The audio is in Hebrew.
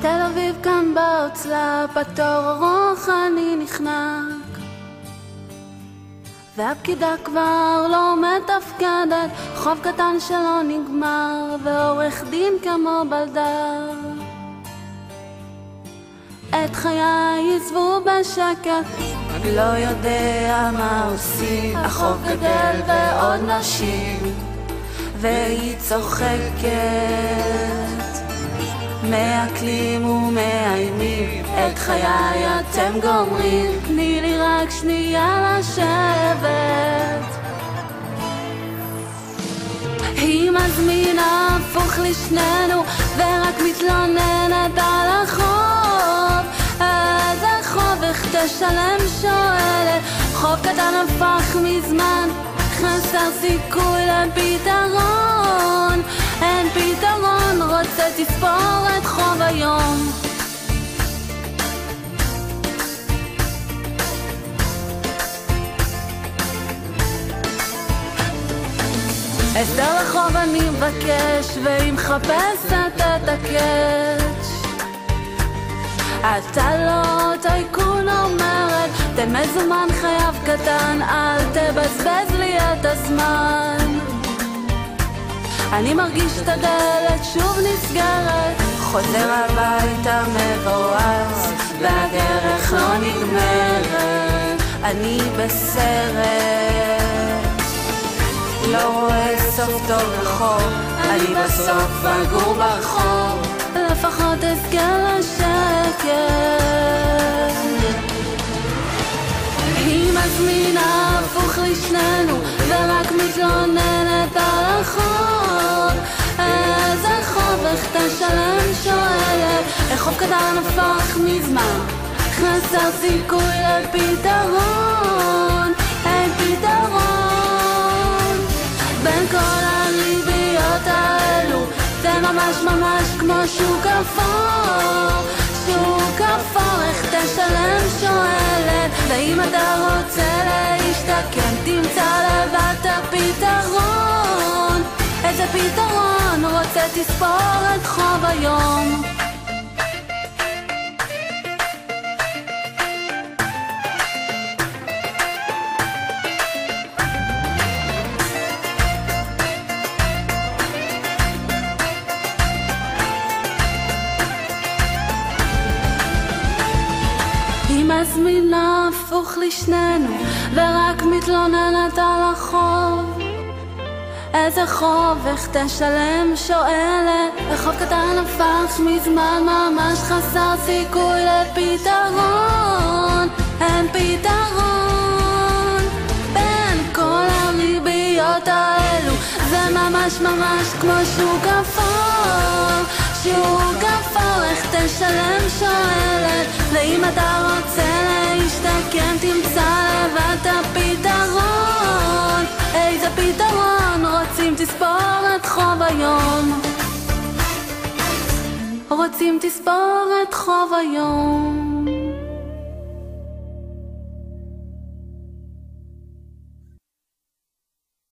תל אביב כאן בהוצל"פ, התור ארוך אני נחנק, והפקידה כבר לא מתפקדת, חוב קטן שלא נגמר, ועורך דין כמו בלדר. את חיי עזבו בשקט, לא יודע מה עושים, החוב גדל ועוד נשים, והיא צוחקת. מעכלים ומאיימים, את חיי אתם גומרים, תני לי רק שנייה לשבת. היא מזמינה הפוך לשנינו, ורק מתלוננת על החוב. איזה חוב, איך תשלם שואלת, חוב קטן הפך מזמן, חסר סיכוי לפתרון. אין פתרון, רוצה תספור את חוב היום. הסדר לחוב אני מבקש, והיא מחפשת את הקאץ'. אתה לא טייקון אומרת, תן מזומן חייב קטן, אל תבזבז לי את הזמן. אני מרגיש את הדלת שוב נסגרת, חוזר הביתה מבואס, והדרך לא נגמרת, אני בסרט, לא רואה סוף טוב לחוב, אני בסוף אגור ברחוב, לפחות אזכה לשקט. היא מזמינה הפוך לשנינו, ורק מתלוננת על החוב. איזה חוב, איך תשלם שואלת, איך חוב קטן הפך מזמן, חסר סיכוי לפתרון. אין פתרון בין כל הריביות האלו, זה ממש ממש כמו שוק אפור. שוק אפור, איך תשלם שואלת, ואם אתה רוצה להשתקם תמצא לבד את הפתרון. איזה פתרון, רוצה תספור את חוב היום. מזמינה הפוך לשנינו, ורק מתלוננת על החוב. איזה חוב, איך תשלם שואלת, החוב קטן הפך מזמן, ממש חסר סיכוי לפתרון. אין פתרון בין כל הריביות האלו, זה ממש ממש כמו שוק אפור. שוק אפור, איך תשלם שואלת, ואם אתה רוצה להשתקם תמצא לבד את הפתרון. איזה פתרון, רוצים תספור את חוב היום, רוצים תספור את חוב היום.